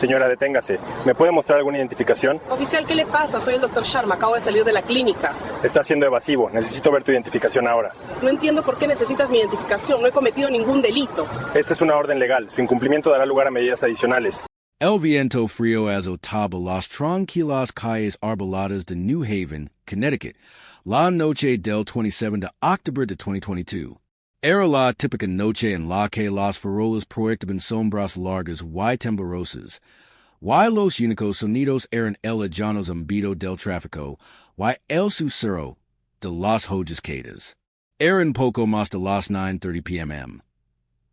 Señora, deténgase. ¿Me puede mostrar alguna identificación? Oficial, ¿qué le pasa? Soy el doctor Sharma, acabo de salir de la clínica. Está siendo evasivo. Necesito ver tu identificación ahora. No entiendo por qué necesitas mi identificación. No he cometido ningún delito. Esta es una orden legal. Su incumplimiento dará lugar a medidas adicionales. El viento frío as otaba las tranquilas calles arboladas de New Haven, Connecticut, la noche del 27 de octubre de 2022. Era la típica noche en la que las farolas proyectaban sombras largas y temblorosas, y los únicos sonidos eran el llano zumbido del tráfico y el susurro de las hoyascadas. Eran poco más de las 9:30 p.m.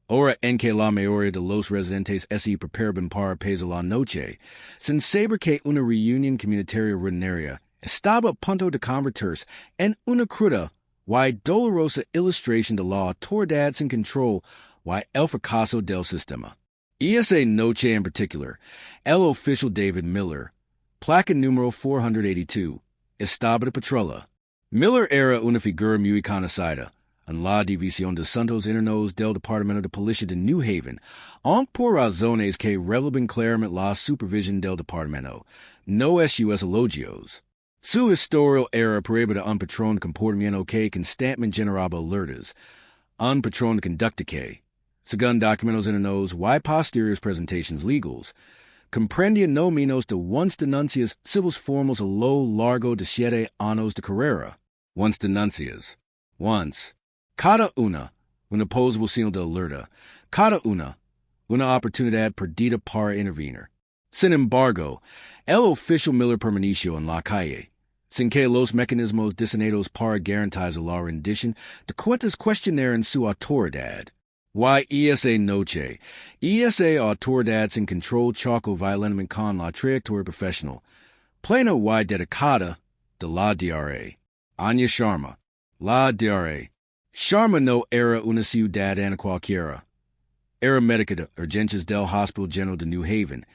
Hora en que la mayoría de los residentes se preparaban para pasar la noche, sin saber que una reunión comunitaria rutinaria estaba a punto de convertirse en una cruda y dolorosa ilustración de la autoridad sin control y el fracaso del sistema. Y esa noche en particular, el oficial David Miller, placa número 482, estaba de patrulla. Miller era una figura muy conocida en la División de Asuntos Internos del Departamento de Policía de New Haven, aunque por razones que revelan claramente la supervisión del departamento, no es sus elogios. Su historial era prueba de un patrón de comportamiento que constantemente generaba alertas, un patrón de conducta que, según documentos internos y posteriores presentaciones legales, comprendía no menos de 1 denuncias civiles formales a lo largo de 7 años de carrera. 1 denuncias. Once. Cada una posible signo de alerta. Cada una oportunidad perdida para intervenir. Sin embargo, el oficial Miller permaneció en la calle, sin que los mecanismos diseñados para garantizar la rendición de cuentas cuestionaran su autoridad. Y esa noche, esa autoridad sin control chocó violentamente con la trayectoria profesional, plena y dedicada de la DRA. Anya Sharma. La DRA. Sharma no era una ciudadana cualquiera. Era médica de urgencias del Hospital General de New Haven,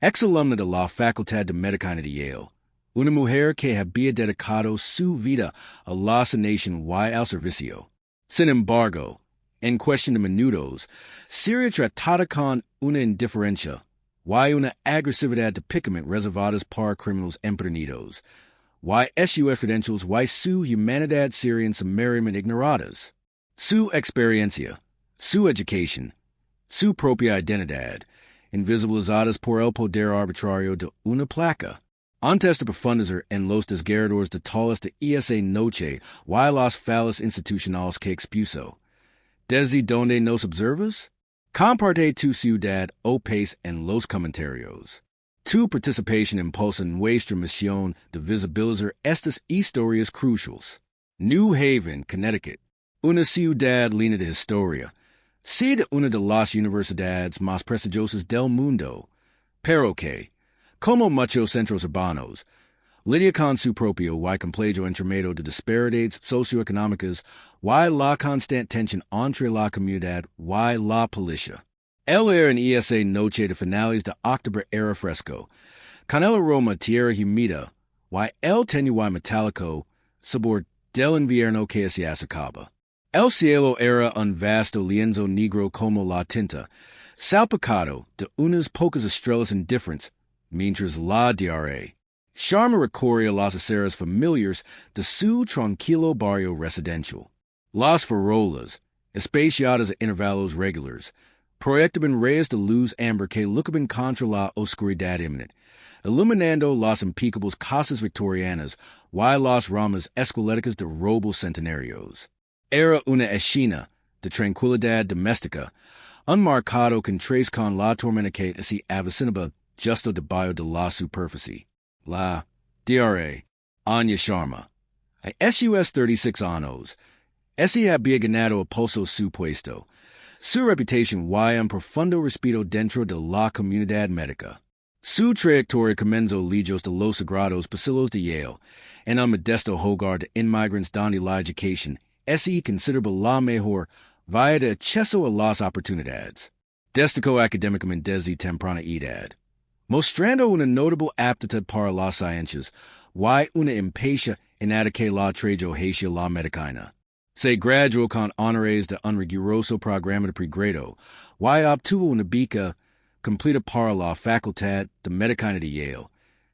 ex-alumna de la Facultad de Medicina de Yale, una mujer que había dedicado su vida a la sanación y al servicio. Sin embargo, en cuestión de minutos, sería tratada con una indiferencia y una agresividad típicamente reservadas para criminales empedernidos, y sus credentials y su humanidad serían sumariamente ignoradas. Su experiencia, su educación, su propia identidad, invisibilizadas por el poder arbitrario de una placa. Antes de profundizar en los desgarradores detalles de esa noche y las fallas institucionales que expuso, ¿desde donde nos observas? Comparte tu ciudad o país en los comentarios. Tu participación impulsa nuestra misión de visibilizar estas historias cruciales. New Haven, Connecticut, una ciudad llena de historia, sede una de las universidades más prestigiosas del mundo, pero que, como muchos centros urbanos, lidia con su propio y complejo intermedio de disparidades socioeconómicas y la constante tensión entre la comunidad y la policía. El era en esa noche de finales de octubre era fresco, con el aroma tierra humida y el tenue metálico sabor del invierno que se acaba. El cielo era un vasto lienzo negro como la tinta, salpicado de unas pocas estrellas indifferentes, mientras la DRA. Sharma recorría las aceras familiares de su tranquilo barrio residencial. Las farolas, espaciadas a intervalos regulares, proyectaban rayos de luz amber que luchaban contra la oscuridad inminente, iluminando las impecables casas victorianas y las ramas esqueléticas de robos centenarios. Era una escena de tranquilidad doméstica, un marcado contraste con la tormenta que se avecinaba justo debajo de la superficie. La DRA, Anya Sharma, a sus 36 años, ese había ganado a pulso su puesto, su reputación y un profundo respeto dentro de la comunidad médica. Su trayectoria comenzó lejos de los sagrados pasillos de Yale, en un modesto hogar de inmigrantes donde la educación es considerable la mejor vía de acceso a las oportunidades. Destacó académicamente desde temprana edad, mostrando una notable aptitud para las ciencias y una impaciencia innata que la trajo hacia la medicina. Se graduó con honores de un riguroso programa de pregrado y obtuvo una beca completa para la facultad de medicina de Yale.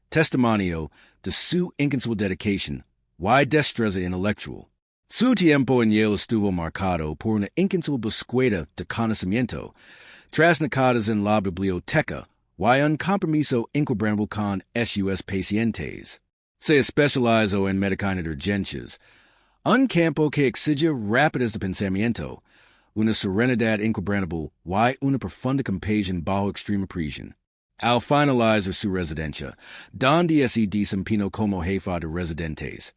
Testimonio de su incansable dedicación y destreza intelectual. Su tiempo en Yale estuvo marcado por una incansable búsqueda de conocimiento, trasnochadas en la biblioteca y un compromiso inquebrantable con sus pacientes. Se especializó en medicina de urgencias, un campo que exige rapidez de pensamiento, una serenidad inquebrantable y una profunda compasión bajo extrema presión. Al finalizar su residencia, donde se desempeñó como jefa de residentes,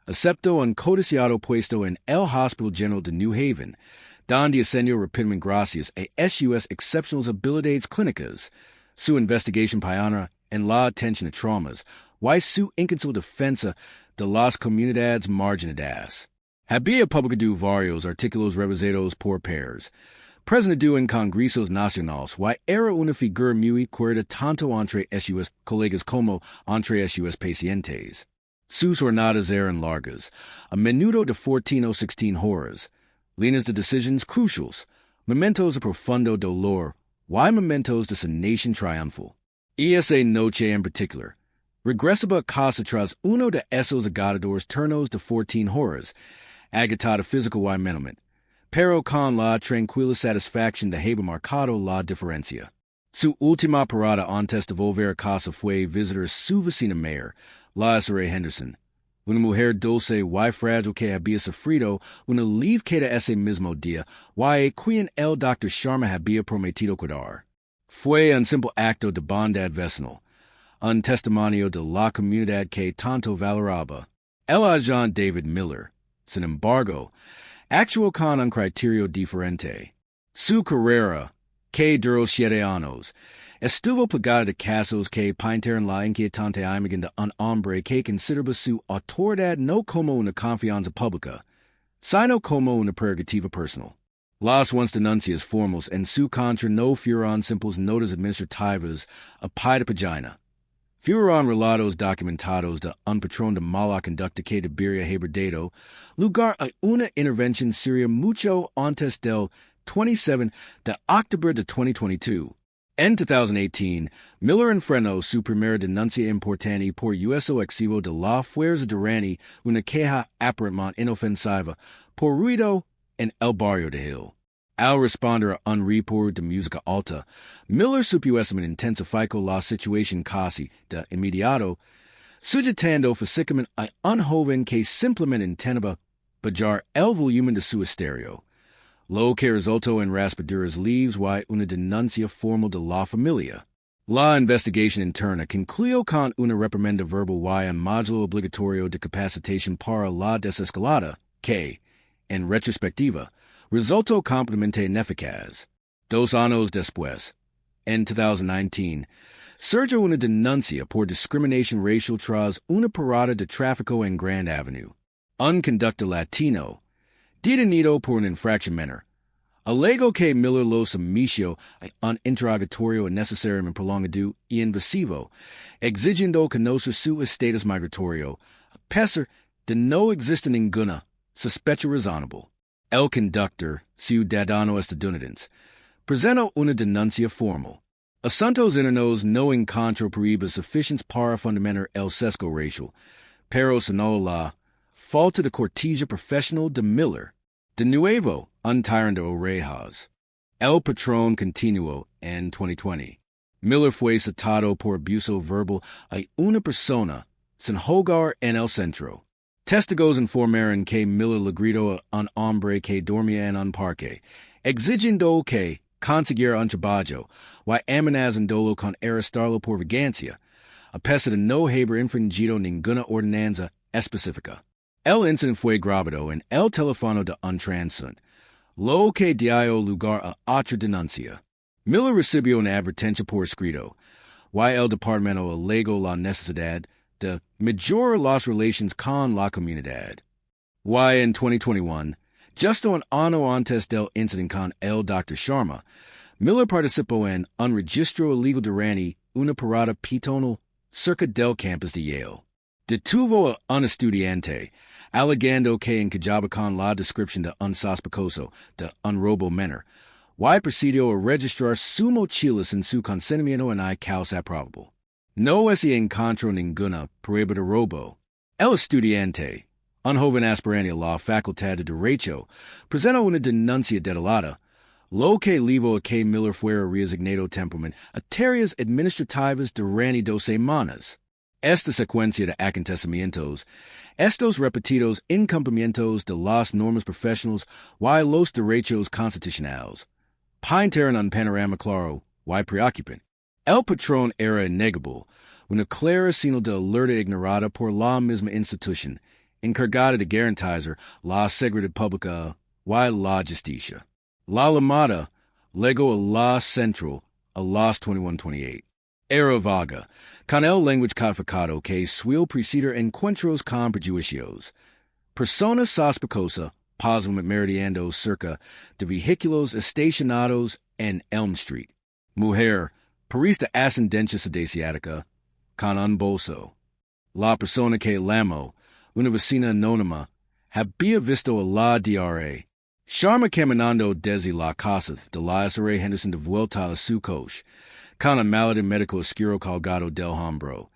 aceptó un codiciado puesto en el Hospital General de New Haven, donde ascendió rápidamente gracias a sus excepcionales habilidades clínicas, su investigación pionera en la atención a traumas, y su incansable defensa de las comunidades marginadas. Había publicado varios artículos revisados por pares, presentado en congresos nacionales y era una figura muy querida tanto entre sus colegas como entre sus pacientes. Sus jornadas eran largas, a menudo de 14 o 16 horas, líneas de decisiones cruciales, momentos de profundo dolor y momentos de sanación triunfal. Y esa noche en particular, regresaba a casa tras uno de esos agotadores turnos de 14 horas, agitada físico y mentalmente, pero con la tranquila satisfacción de haber marcado la diferencia. Su última parada antes de volver a casa fue visitar a su vecina mayor, la Sra. Henderson, una mujer dulce y frágil que había sufrido una livqueda ese mismo día y quien el Dr. Sharma había prometido cuidar. Fue un simple acto de bondad vecinal, un testimonio de la comunidad que tanto valoraba. El agente David Miller, sin embargo, actuó con un criterio diferente. Su carrera, que duró 7 años, estuvo plagada de casos que pintaron la inquietante imagen de un hombre que consideraba su autoridad no como una confianza pública, sino como una prerrogativa personal. Las denuncias formales en su contra no fueron simples notas administrativas a pie de página. Fueron relatos documentados de un patrón de mala conducta que debería haber dado lugar a una intervención seria mucho antes del 27 de octubre de 2022. En 2018, Miller enfrentó su primera denuncia importante por uso excesivo de la fuerza durante una queja aparentemente inofensiva por ruido en el barrio de Hill. Al responder a un report de música alta, Miller supuestamente intensificó la situación casi de inmediato, sujetando físicamente a un joven que simplemente intentaba bajar el volumen de su estéreo, lo que resultó en raspaduras leves y una denuncia formal de la familia. La investigación interna concluyó con una reprimenda verbal y un módulo obligatorio de capacitación para la desescalada, que, en retrospectiva, resultó completamente ineficaz. 2 años después, en 2019, surgió una denuncia por discriminación racial tras una parada de tráfico en Grand Avenue. Un conductor latino, detenido por una infracción menor, alegó que Miller lo sometió a un interrogatorio innecesariamente prolongado y invasivo, exigiendo conocer su estatus migratorio, a pesar de no existir ninguna sospecha razonable. El conductor, ciudadano estadounidense, presentó una denuncia formal. Asuntos internos no encontró pruebas suficientes para fundamentar el sesgo racial, pero señaló la falta de cortesía profesional de Miller. De nuevo, un tirón de orejas. El patrón continuó en 2020. Miller fue citado por abuso verbal a una persona sin hogar en el centro. Testigos informaron que Miller le gritó a un hombre que dormía en un parque, exigiendo que consiguiera un trabajo y amenazándolo con arrestarlo por vagancia, a pesar de no haber infringido ninguna ordenanza específica. El incidente fue grabado en el teléfono de un transeúnte, lo que dio lugar a otra denuncia. Miller recibió una advertencia por escrito, y el departamento alegó la necesidad de mejorar las relaciones con la comunidad. Y en 2021, justo un año antes del incidente con el Dr. Sharma, Miller participó en un registro ilegal durante una parada peatonal cerca del campus de Yale. Detuvo a un estudiante, alegando que encajaba con la descripción de un sospechoso de un robo menor, y presidio a registrar su mochilas en su consentimiento en causa probable. No se encontró ninguna prueba de robo. El estudiante, un joven aspirante a la facultad de Derecho, presentó una denuncia detallada, lo que llevó a que Miller fuera resignado temporalmente a tareas administrativas durante 2 semanas. Esta secuencia de acontecimientos, estos repetidos incumplimientos de las normas profesionales y los derechos constitucionales, pintaron un panorama claro y preocupante. El patrón era innegable, una clara señal de alerta ignorada por la misma institución, encargada de garantizar la seguridad pública y la justicia. La llamada legó a la central a las 21:28. Era vaga, con el lenguaje codificado que suele preceder encuentros con prejuicios. Personas sospechosas posiblemente merodeando cerca de vehículos estacionados en Elm Street. Mujer, país de ascendencia asiática, con un bolso. La persona que llamó, una vecina anónima, había visto a la DRA. Sharma caminando desde la casa de la SRA Henderson de vuelta a su coche, con un maletín médico oscuro colgado del hombro,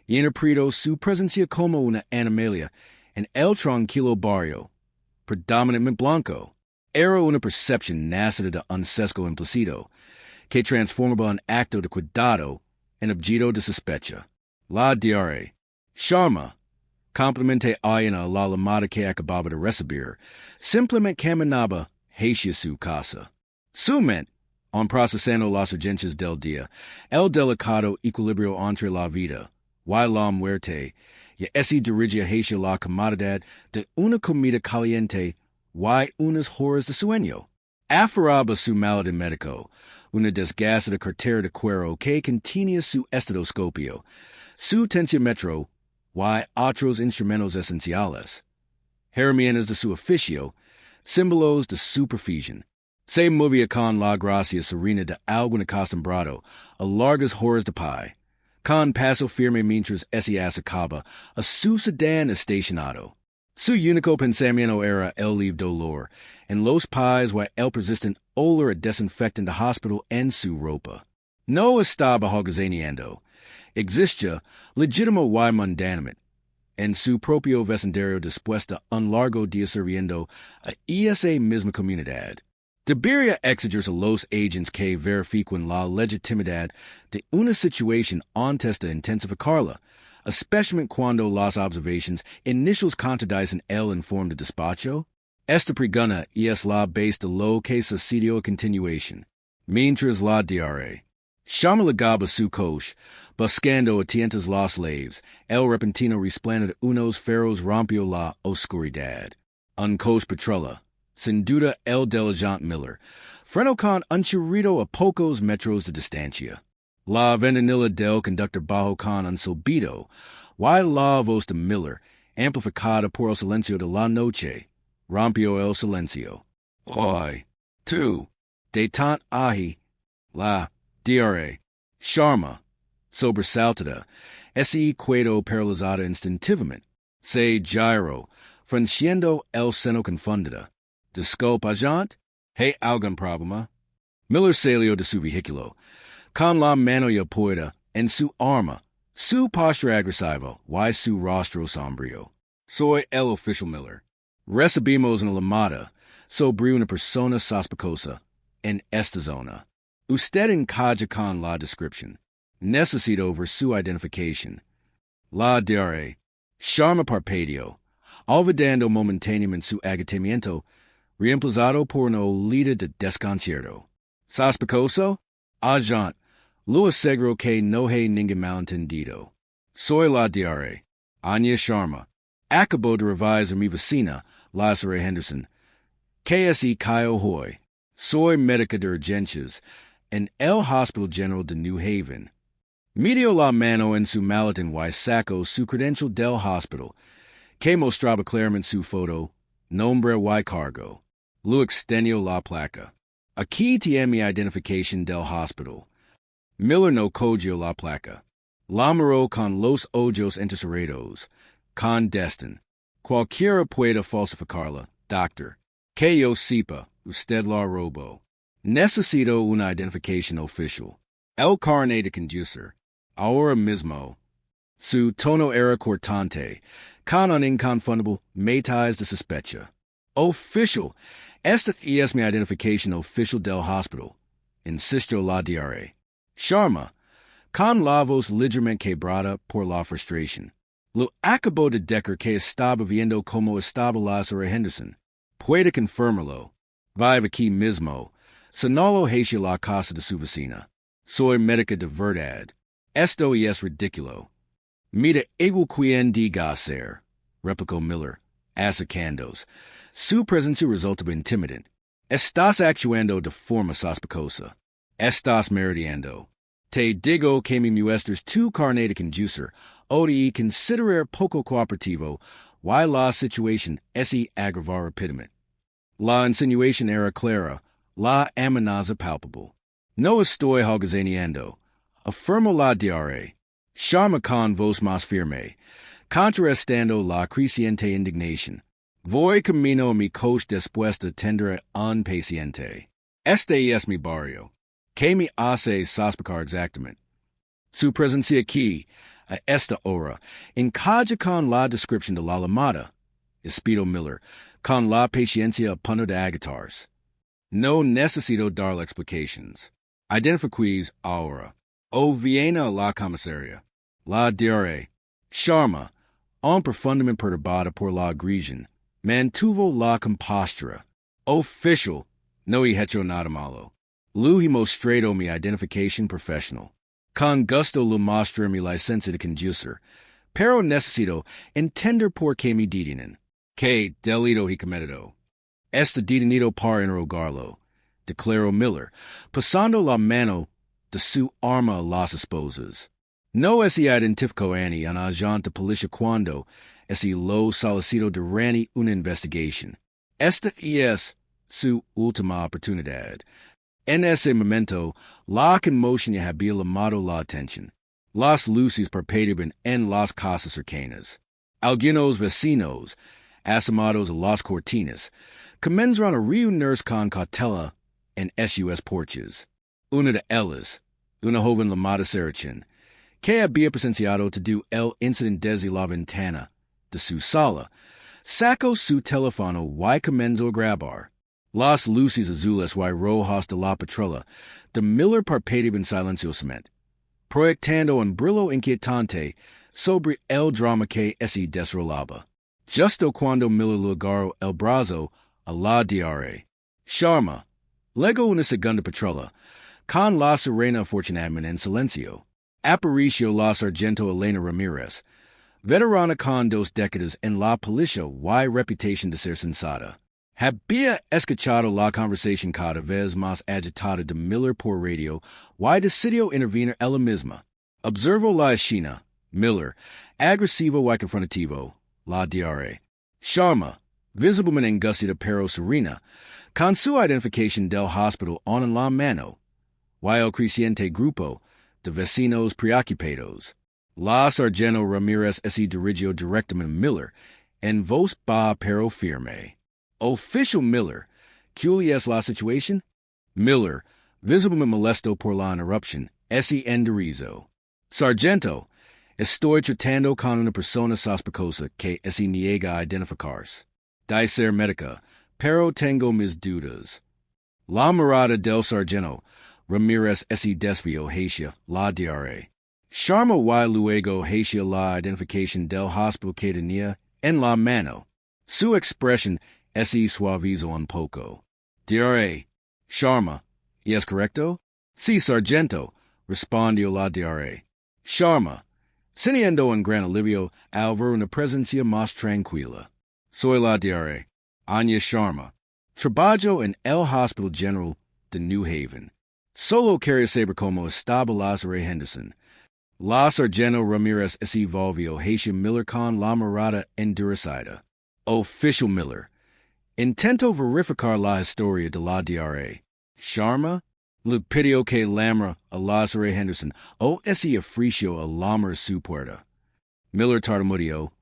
y interpretó su presencia como una anomalía en el tranquilo barrio, predominantemente blanco. Era una percepción nacida de un sesgo implícito, que transformaba un acto de cuidado en objeto de sospecha. La DRA, Sharma, complemente a la llamada que acababa de recibir, simplemente caminaba hacia su casa. Su mente, en procesando las urgencias del día, el delicado equilibrio entre la vida y la muerte, y se dirigía hacia la comodidad de una comida caliente y unas horas de sueño. Aferraba su maletín médico, una desgastada cartera de cuero que contenía su estetoscopio, su tensiómetro y otros instrumentos esenciales. Herramientas de su oficio, símbolos de su profesión. Se movía con la gracia serena de algún acostumbrado a largas horas de pie, con paso firme mientras se acercaba a su sedán estacionado. Su único pensamiento era el lieve dolor en los pies y el persistente olor a desinfectante de hospital en su ropa. No estaba holgazaneando. Existía, legítimo y mundanamente, en su propio vecindario después de un largo día sirviendo a esa misma comunidad. Debería exigirse a los agents que verifiquen la legitimidad de una situación antes de intensificarla, especialmente cuando las observaciones iniciales contradicen el informe de despacho. Esta pregunta es la base de lo que sucedió a continuación. Mientras la DRA Sharma legaba su coche, buscando a tientas los slaves, el repentino resplandor de unos faros rompió la oscuridad. Un coche patrola, sin duda el del agente Miller, frenó con un chirrido a pocos metros de distancia. La ventanilla del conductor bajó con un silbido, y la voz de Miller, amplificada por el silencio de la noche, rompió el silencio. Hoy, tú, de tant ahi, la DRA, Sharma, sobresaltada, se quedó paralizada instintivamente, se giró, frunciendo el seno confundida. Disculpa, agente, ¿hay algún problema? Miller salió de su vehículo, con la mano apoyada en su arma, su postura agresiva y su rostro sombrío. Soy el oficial Miller. Recibimos una llamada sobre una persona sospechosa en esta zona. Usted encaja con la descripción. Necesito ver su identificación. La DRA, Sharma parpadeó, olvidando momentáneamente su agotamiento, reemplazado por una olida de desconcierto. ¿Sospechoso? Agente, lo aseguro que no hay ningún malentendido. Soy la DRA, Anya Sharma. Acabo de revisar mi vecina, la SRA Henderson. KSE Kyle Hoy. Soy médica de urgencias en el Hospital General de New Haven. Metió la mano en su maletín y sacó su credencial del hospital, que mostraba claramente su foto, nombre y cargo. Luego extendió la placa. Aquí tiene mi identificación del hospital. Miller no cogió la placa. La miró con los ojos entrecerrados, con desdén. Cualquiera puede falsificarla, doctor. Que yo sepa, usted la robó. Necesito una identificación oficial. El carnet de conducir. Ahora mismo. Su tono era cortante. Con un inconfundible matiz de sospecha. Official. Esta es mi identificación oficial del hospital. Insisto la diare. Sharma. Con la voz ligeramente quebrada por la frustración. Lo acabo de decir que estaba viendo como estaba la señora Henderson. Puede confirmarlo. Vive aquí mismo. Sonalo hacia la casa de su vecina. Soy médica de verdad. Esto es ridículo. Mira igual quien diga ser. Replicó Miller, acercándose. Su presencia resultaba intimidante. Estás actuando de forma sospechosa. Estás merodeando. Te digo que mi muestras tu carnet de conducir, o de considerar poco cooperativo, y la situación es agravar rápidamente. La insinuación era clara, la amenaza palpable. No estoy holgazaneando. Afirmo la diare. Sharma con voz más firme, contrarrestando la creciente indignación. Voy camino a mi coche después de atender un paciente. Este es mi barrio. ¿Qué me hace sospechar exactamente? Su presencia aquí, a esta hora, encaja con la descripción de la llamada. Espido Miller, con la paciencia a punto de agatarse. No necesito darle explications. Identifiquis ahora. O viene a la comisaría. La diare. Sharma, aún profundamente perturbada por la agresión, mantuvo la compostura. Official, no he hecho nada malo. Lu he mostrado mi identificación profesional. Con gusto le mostré mi licencia de conducir, pero necesito entender por qué me detienen. ¿Qué delito he cometido? Este detenido para interrogarlo, declaró Miller, pasando la mano de su arma a las esposas. No es identificó Annie an agente de policía cuando es lo solicitó durante una investigación. Esta es su última oportunidad. En ese momento, la conmoción ya había llamado la atención. Las luces parpadeaban en las casas cercanas. Algunos vecinos, asomados a las cortinas, comenzaron a reunirse con cautela en sus porches. Una de ellas, una joven llamada Saracen, que había presenciado todo el incidente desde la ventana de su sala, sacó su teléfono y comenzó a grabar. Las luces azules y rojas de la patrulla de Miller parpadeaban silenciosamente, proyectando un brillo inquietante sobre el drama que se desarrollaba. Justo cuando Miller le agarró el brazo a la diare. Sharma, luego una segunda patrulla, con la serena afortunadamente en silencio, apareció la sargento Elena Ramirez, veterana con 2 décadas en la policía y reputación de ser sensata. Había escuchado la conversación cada vez más agitada de Miller por radio y decidió intervenir ella misma. Observó la escena. Miller, agresivo y confrontativo. La diare. Sharma, visiblemente angustia pero serena, con su identificación del hospital en la mano. Y el creciente grupo de vecinos preocupados. La sargento Ramirez se dirigió directamente a Miller, en voz baja pero firme. Official Miller, ¿cuál es la situación? Miller, visiblemente molesto por la interrupción, se enderezó. Sargento, estoy tratando con una persona sospechosa que se niega a identificarse. De ser médica, pero tengo mis dudas. La mirada del sargento Ramirez se desvió hacia la diare. Sharma y luego hacia la identificación del hospital que tenía en la mano. Su expresión se suavizó un poco. Diare. Sharma. ¿Es correcto? Sí, sargento, respondió la diare. Sharma. Sintiendo un gran alivio al ver una presencia más tranquila. Soy la diare. Anya Sharma. Trabajo en el Hospital General de New Haven. Solo quería saber cómo estaba la señora Henderson. La sargento Ramirez se volvió hacia Miller con la mirada endurecida. Official Miller. Intento verificar la historia de la diare. Sharma, le pidió que lamra a la señora Henderson o ese ofreció a lamar su puerta. Miller tartamudeó.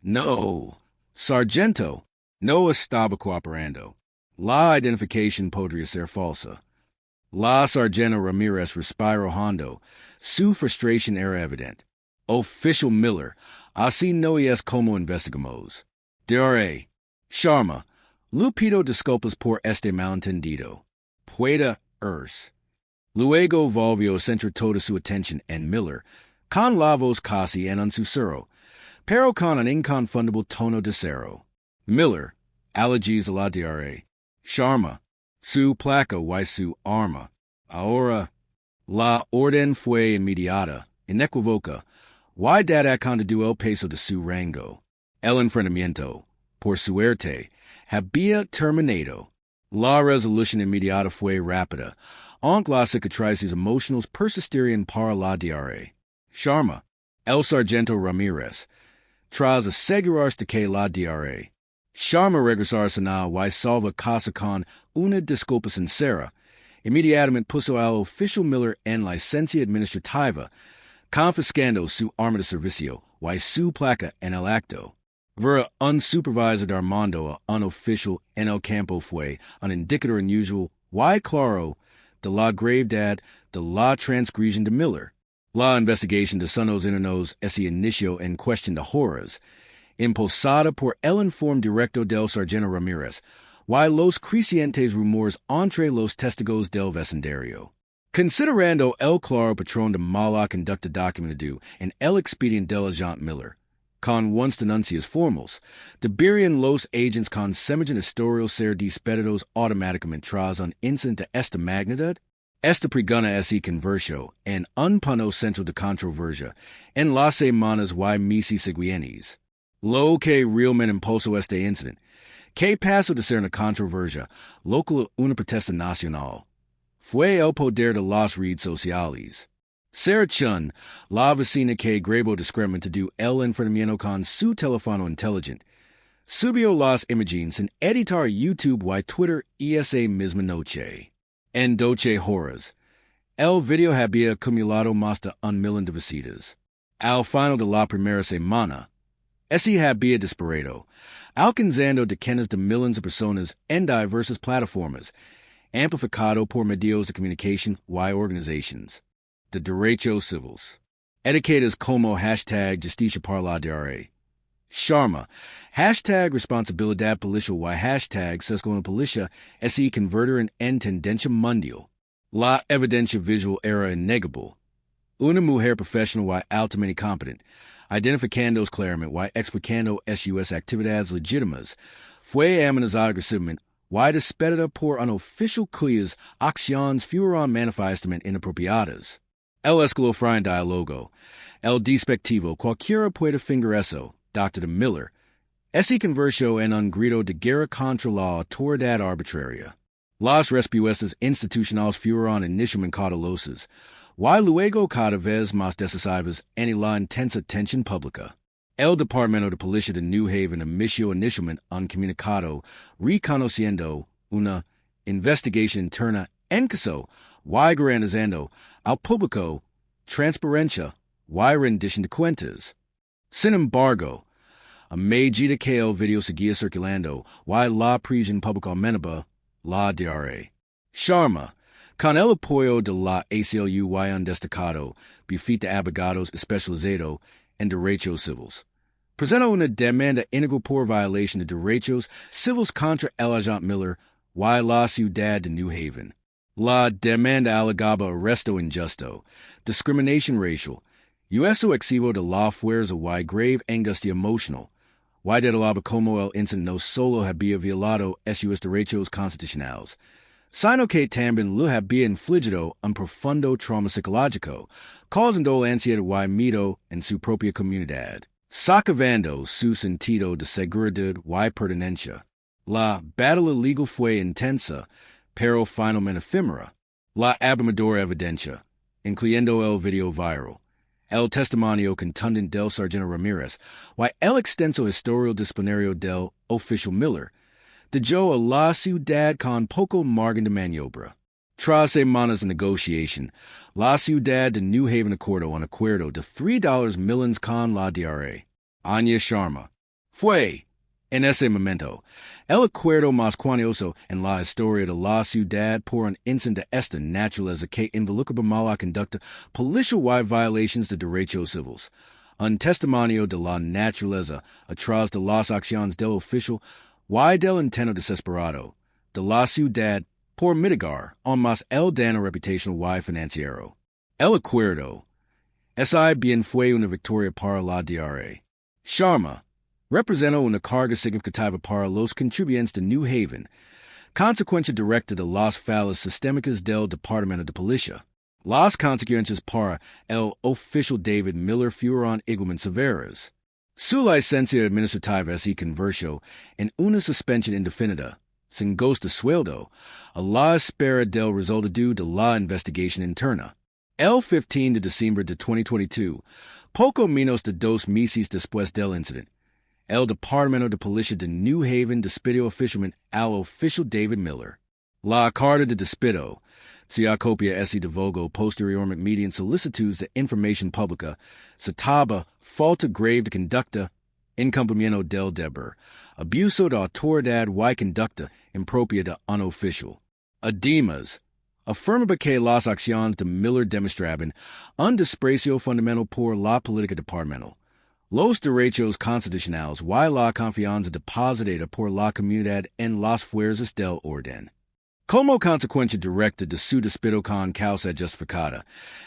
No, sargento, no estaba cooperando. La identificación podría ser falsa. La Sargento Ramirez Respiro Hondo, su frustration era evident. Official Miller, así no es como investigamos. DRA. Sharma, Lupito disculpas por este malentendido. Pueda Luego volvió centra toda su atención en Miller, con la voz casi en un susurro, pero con un inconfundible tono de cero. Miller, allergies a la DRA. Sharma, su placa y su arma. Ahora, la orden fue inmediata, inequívoca, y dada con el peso de su rango. El enfrentamiento, por suerte, había terminado. La resolución inmediata fue rápida, aunque las cicatrices emocionales persistirían para la DRA. Sharma, el sargento Ramirez, tras asegurarse de que la DRA. Sharma regresar a Sanaa y salva casa con una disculpa sincera. Inmediatamente puso al oficial Miller en licencia administrativa, confiscando su arma de servicio y su placa en el acto. Vera un supervisor de Armando a un oficial en el campo fue un indicador unusual y claro de la gravedad de la transgresión de Miller. La investigación de Sonos Internos se inició en cuestión de horas, impulsada por el informe directo del sargento Ramirez, y los crecientes rumores entre los testigos del vecindario. Considerando el claro patrón de mala conducta documentado en el expediente del agente Miller, con unas denuncias formales, deberían los agents con semejante historial ser despedidos automáticamente tras un incidente de esta magnitud. Esta pregunta se convirtió en un punto central de controversia en las semanas y meses siguientes. Lo que realmente impulsó este incidente, que pasó de ser una controversia local a una protesta nacional, fue el poder de las redes sociales. Sarah Chun, la vecina que grabó discretamente el enfrentamiento con su teléfono inteligente, subió las imágenes sin editar YouTube y Twitter esa misma noche. En 12 horas, el video había acumulado más de 1 millón de visitas. Al final de la primera semana, ese había disparado, alcanzando decenas de millones de personas en diversas plataformas, amplificado por medios de comunicación y organizaciones de derechos civiles, etiquetas como hashtag Justicia para la DRA. Sharma, hashtag Responsabilidad Policial y hashtag Sesgo en Policía se convirtieron en tendencia mundial. La evidencia visual era innegable. Una mujer profesional y altamente competente, identificando claramente y explicando sus actividades legítimas, fue amenazada agresivamente y despedida por un oficial cuyas acciones fueron manifestamente inapropiadas. El escalofrío en diálogo, el despectivo, cualquiera puede fingir eso, Dr. Miller, se convirtió en un grito de guerra contra la autoridad arbitraria. Las respuestas institucionales fueron inicialmente cautelosas, y luego cada vez más decisivas en la intensa tensión pública. El Departamento de Policía de New Haven emitió inicialmente un comunicado reconociendo una investigación interna en caso y garantizando al público transparencia y rendición de cuentas. Sin embargo, a medida que el video seguía circulando y la prisión pública aumentaba, la DRA. Sharma, con el apoyo de la ACLU y un destacado bufete de abogados especializado en derechos civiles, presentó una demanda integral por violación de derechos civiles contra el agente Miller y la ciudad de New Haven. La demanda alegaba arresto injusto, discriminación racial, uso excesivo de la fuerza y grave angustia emocional, y detalaba como el incidente no solo había violado sus derechos constitucionales, sino que también le había infligido un profundo trauma psicológico, causando ansiedad y miedo en su propia comunidad, socavando su sentido de seguridad y pertenencia. La batalla legal fue intensa, pero finalmente efímera. La abrumadora evidencia, incluyendo el video viral, el testimonio contundente del sargento Ramirez y el extenso historial disciplinario del oficial Miller, dejó a la ciudad con poco margen de maniobra. Tras semanas de negociación, la ciudad de New Haven acordó un acuerdo de $3 millones con la DRA. Anya Sharma fue En ese momento, el acuerdo más cuantioso en la historia de la ciudad por un incidente de esta naturaleza que involucra mala conducta policial y violations de derechos civiles. Un testimonio de la naturaleza atrás de las acciones del oficial y del intento desesperado de la ciudad por mitigar aún más el daño reputacional y financiero. El acuerdo. Esa bien fue una victoria para la DRA. Sharma representa una carga significativa para los contribuyentes de New Haven, consecuencia directa de las fallas sistémicas del Departamento de Policía. Las consecuencias para el oficial David Miller fueron igualmente severas. Su licencia administrativa se convirtió en una suspensión indefinida, sin goce de sueldo, a la espera del resultado de la investigación interna. El 15 de diciembre de 2022, poco menos de 2 meses después del incidente, el Departamento de Policía de New Haven despidió oficialmente al oficial David Miller. La carta de despido se acopia ese divulgó posteriormente mediante solicitudes de información pública, citaba falta grave de conducta, incumplimiento del deber, abuso de autoridad y conducta impropia de un oficial. Además, afirma que las acciones de Miller demostraban un desprecio fundamental por la política departamental, los derechos constitucionales y la confianza depositada por la comunidad en las fuerzas del orden. Como consecuencia directa de su despido con causa justificada,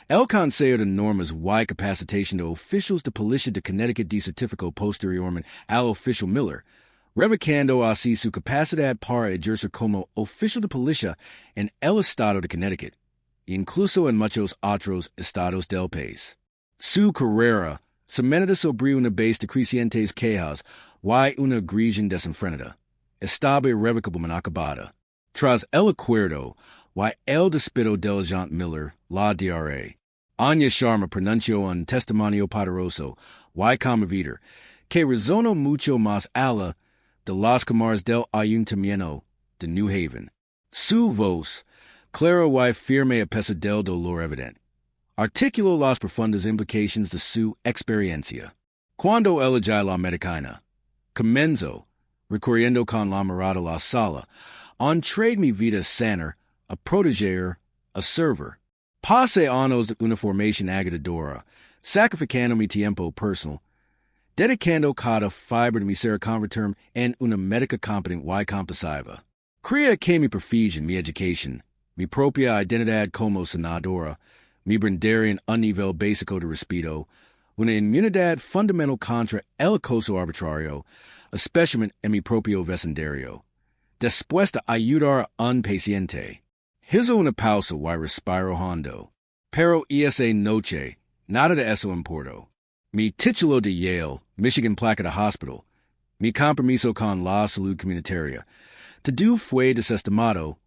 el Consejo de Normas y Capacitación de Oficiales de Policía de Connecticut decertificó posteriormente al oficial Miller, revocando así su capacidad para ejercer como oficial de policía en el estado de Connecticut, incluso en muchos otros estados del país. Su carrera cimentada sobre una base de crecientes quejas y una agresión desenfrenada, estaba irrevocablemente acabada. Tras el acuerdo y el despido del agente Miller, la DRA, Anya Sharma pronunció un testimonio poderoso y conmovedor que resonó mucho más allá de las cámaras del Ayuntamiento de New Haven. Su voz, clara y firme a pesar del dolor evidente, articuló las profundas implicaciones de su experiencia. Cuando elegí la medicina, comenzó, recorriendo con la mirada la sala, entré mi vida sana, a proteger, a servir. Pasé años de una formación agotadora, sacrificando mi tiempo personal, dedicando cada fibra de mi ser a convertirme en una médica competente y compasiva. Creía que mi profesión, mi educación, mi propia identidad como senadora, me brindarían un nivel básico de respeto, una inmunidad fundamental contra el acoso arbitrario, especialmente en mi propio vecindario. Después de ayudar a un paciente, hizo una pausa y respiró hondo. Pero esa noche, nada de eso importó. Mi título de Yale, Michigan Placard Hospital, mi compromiso con la salud comunitaria, todo fue desestimado,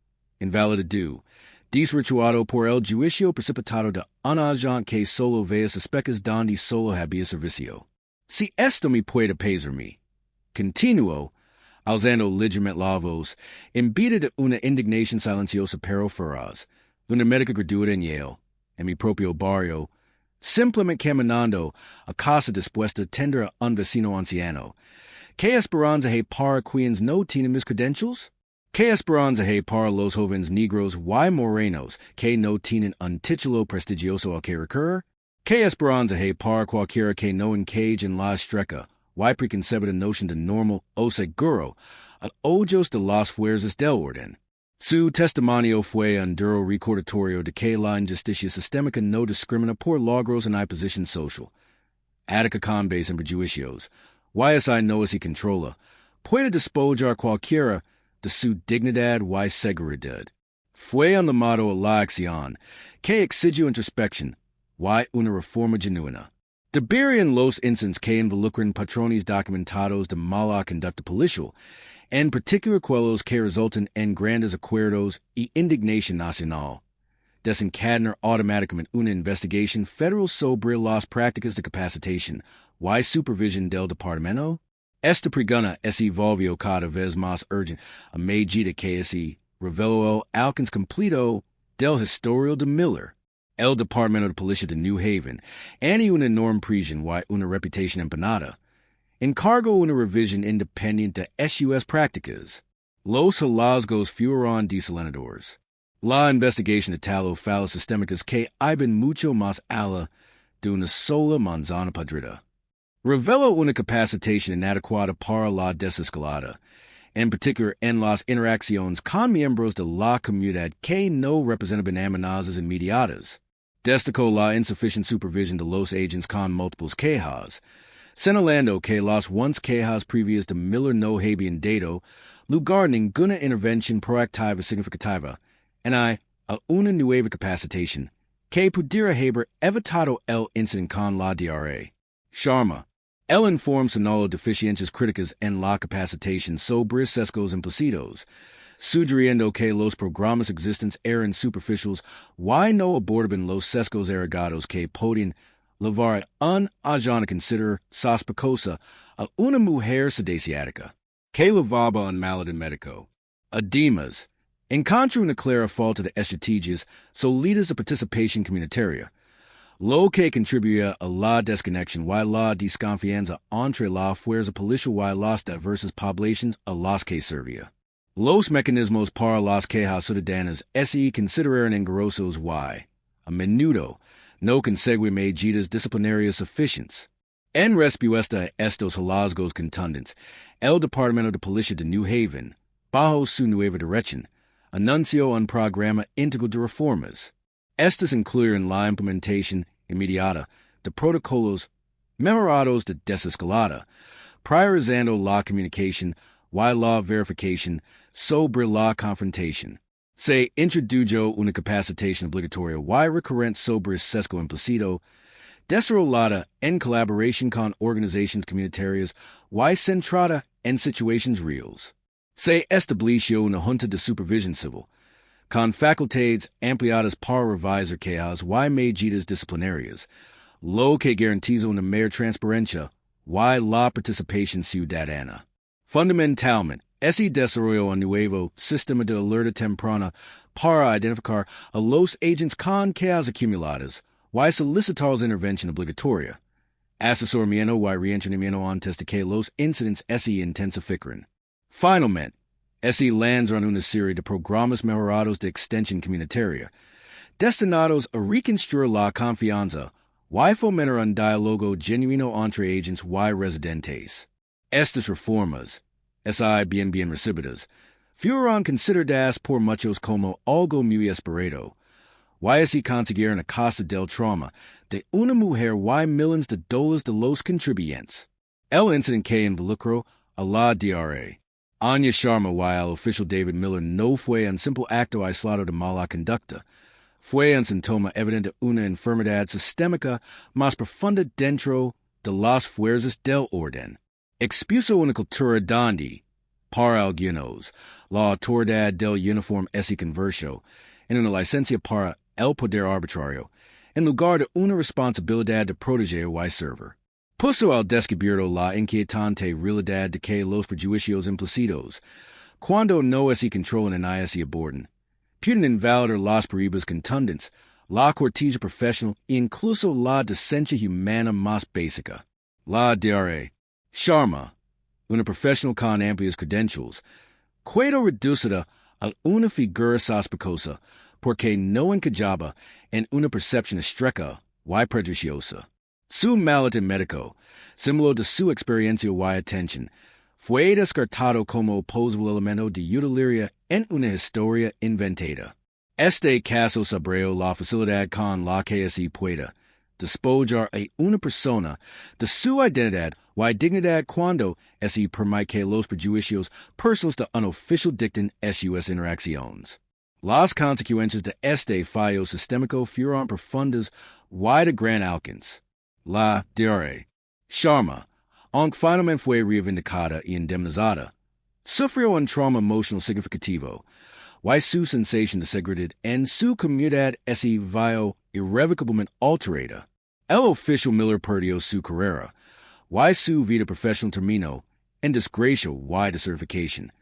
invalidado, desvirtuado por el juicio precipitado de un agente que solo veía suspectos donde solo había servicio. Si esto me puede pesarme, continuó, alzando ligeramente la voz, imbida de una indignación silenciosa pero feroz, una médica graduada en Yale, en mi propio barrio, simplemente caminando a casa después de atender a un vecino anciano. ¿Qué esperanza hay para quienes no tienen mis credentials? ¿Qué esperanza hay para los jóvenes negros y morenos que no tienen un título prestigioso al que recurrir? ¿Qué esperanza hay para cualquiera que no encaje en la estrecha y preconcebida noción de normal o seguro a ojos de las fuerzas del orden? Su testimonio fue un duro recordatorio de que la injusticia sistémica no discrimina por logros en la posición social. Ataca con base en prejuicios, y esa no se controla, puede despojar cualquiera de su dignidad y seguridad. Fue un llamado a la acción que exigió introspección y una reforma genuina. Deberían los incidentes que involucran patrones documentados de mala conducta policial, en particular aquellos que resultan en grandes acuerdos y indignación nacional, desencadenar automáticamente una investigación federal sobre las prácticas de capacitación y supervisión del departamento? Esta pregunta se volvió cada vez más urgente a medida que se reveló el alcance completo del historial de Miller. El Departamento de Policía de New Haven, en una enorme prisión y una reputación empanada, encargo una revisión independiente de sus prácticas. Los hallazgos fueron desalentadores. La investigación de tal o fallas sistémicas que iban mucho más allá de una sola manzana podrida. Revela una capacitación inadecuada para la desescalada, en particular en las interacciones con miembros de la comunidad que no representan amenazas inmediatas. Destacó la insuficiente supervisión de los agentes con múltiples quejas, señalando que las once quejas previas de Miller no habían dado lugar ninguna intervención proactiva significativa, a una nueva capacitación que pudiera haber evitado el incidente con la DRA. Sharma. El informe señaló deficiencias críticas en la capacitación sobre sesgos implícitos, sugiriendo que los programas existentes eran superficiales y no abordaban los sesgos agregados que podían llevar a un agente a considerar sospechosa a una mujer sedasiática, que llevaba un maltrato médico. Además, encontró una clara falta de estrategias sólidas de participación comunitaria, lo que contribuía a la desconexión y la desconfianza entre la fuerza policial y las diversas poblaciones a las que servía. Los mecanismos para las quejas ciudadanas se consideraron engorrosos y, a menudo, no conseguían medidas disciplinarias suficientes. En respuesta a estos hallazgos contundentes, el Departamento de Policía de New Haven, bajo su nueva dirección, anunció un programa íntegro de reformas. Estas incluyen la implementación inmediata de protocolos mejorados de desescalada, priorizando la comunicación y la verificación sobre la confrontación. Se introdujo una capacitación obligatoria y recurrente sobre sesgo implícito, desarrollada en colaboración con organizaciones comunitarias y centrada en situaciones reales. Se estableció una junta de supervisión civil, con facultades ampliadas para revisar quejas y medidas disciplinarias, lo que garantiza una mayor transparencia y la participación ciudadana. Fundamentalmente, se desarrolló un nuevo sistema de alerta temprana para identificar a los agentes con quejas acumuladas y solicitar la intervención obligatoria, asesoramiento y reentrenamiento antes de que los incidentes se intensifiquen. Finalmente, se lanzaron una serie de programas mejorados de extensión comunitaria, destinados a reconstruir la confianza y fomentar un diálogo genuino entre agentes y residentes. Estas reformas, bien recibidas, fueron consideradas por muchos como algo muy esperado, y se consiguieron a costa del trauma de una mujer y millones de dólares de los contribuyentes. El incidente que involucró a la DRA, Anya Sharma y al oficial David Miller no fue un simple acto aislado de mala conducta. Fue un síntoma evidente de una enfermedad sistémica más profunda dentro de las fuerzas del orden. Expuso una cultura donde, para algunos, la autoridad del uniforme se convirtió en una licencia para el poder arbitrario, en lugar de una responsabilidad de proteger y servir. Puso al descubierto la inquietante realidad de que los prejuicios implícitos, cuando no se controlan y se abordan, pueden invalidar las pruebas contundentes, la cortesía profesional e incluso la decencia humana más básica. La DRA, Sharma, una profesional con amplias credentials, quedó reducida a una figura sospechosa porque no encajaba en una percepción estrecha y prejuiciosa. Su maltrato médico, símbolo de su experiencia y atención, fue descartado como posible elemento de utilería en una historia inventada. Este caso abrió la facilidad con la que se puede despojar a una persona de su identidad y dignidad cuando se permite que los prejuicios personales de un oficial dicten sus interacciones. Las consecuencias de este fallo sistémico fueron profundas y de gran alcance. La DRA, Sharma, aunque finalmente fue reivindicada y indemnizada, sufrió un trauma emocional significativo, y su sensación de seguridad en su comunidad se vio irrevocablemente alterada. El oficial Miller perdió su carrera, y su vida profesional terminó en desgracia y desertificación,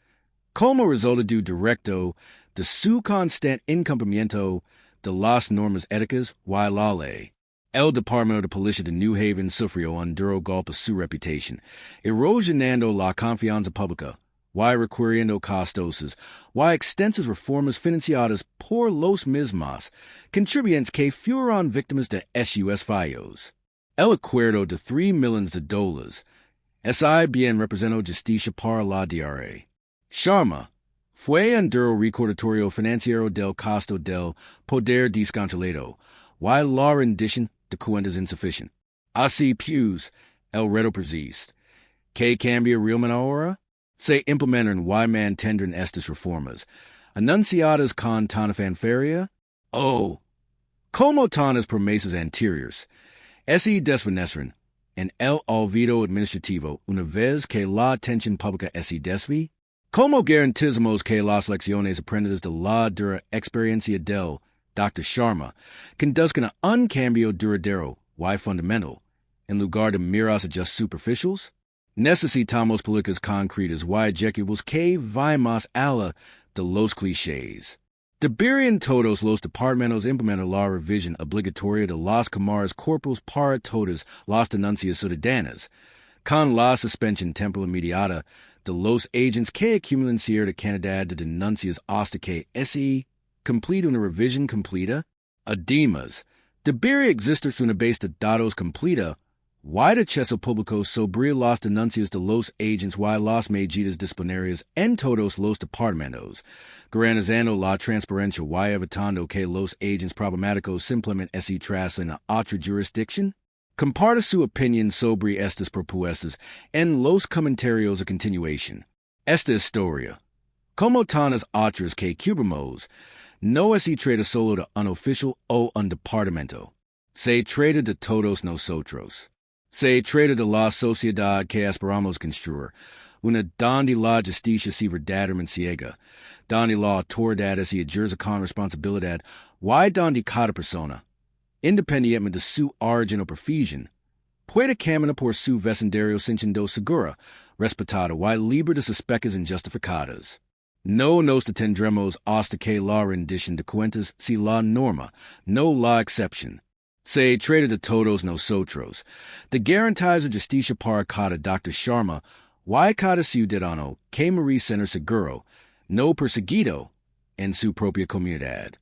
como resultado directo de su constante incumplimiento de las normas éticas y la ley. El Departamento de Policía de New Haven sufrió un duro golpe a su reputación, erosionando la confianza pública, y requiriendo costosas, y extensas reformas financiadas por los mismos contribuyentes que fueron víctimas de esos fallos. El acuerdo de $3 millones es bien representado justicia para la DRA. Sharma fue un duro recordatorio financiero del costo del poder descontrolado, y la rendición de cuentas insuficiente. Así pues, el reto persiste. ¿Qué cambia realmente ahora? Se implementan y mantendrán estas reformas, anunciadas con tanta fanfarria? Oh, como tantas promesas anteriores, se desvanecieron en el olvido administrativo una vez que la atención pública se desvía. ¿Cómo garantizamos que las lecciones aprendidas de la dura experiencia del Dr. Sharma conduzcan a un cambio duradero y fundamental, en lugar de miras just superficiales? Necesitamos políticas concretas y ejecutivos que vayan más allá de los clichés. Deberían todos los departamentos implementar la revisión obligatoria de las cámaras corporales para todas las denuncias ciudadanas, con la suspensión temporal inmediata de los agentes que acumulan cierta cantidad de denuncias hasta que se complete una revisión completa. Además, debería existir una base de datos completa y de acceso público sobre las denuncias de los agentes y las medidas disciplinarias en todos los departamentos, garantizando la transparencia y evitando que los agentes problemáticos simplemente se trasladen a otra jurisdicción. Comparta su opinión sobre estas propuestas en los comentarios a continuación. Esta historia, como tantas otras que cubrimos, no se trata solo de un oficial o un departamento. Se trata de todos nosotros. Se trata de la sociedad que esperamos construir, una donde la justicia se verdaderamente ciega, donde la autoridad se ejerce con responsabilidad y donde cada persona, independientemente de su origen o profesión, puede caminar por su vecindario sintiendo segura, respetada y libre de sospechas injustificadas. No nos detendremos hasta que la rendición de cuentas sea la norma, no la excepción. Se trata de todos nosotros, de garantizar justicia para cada Dr. Sharma y cada ciudadano que merece ser seguro, no perseguido, en su propia comunidad.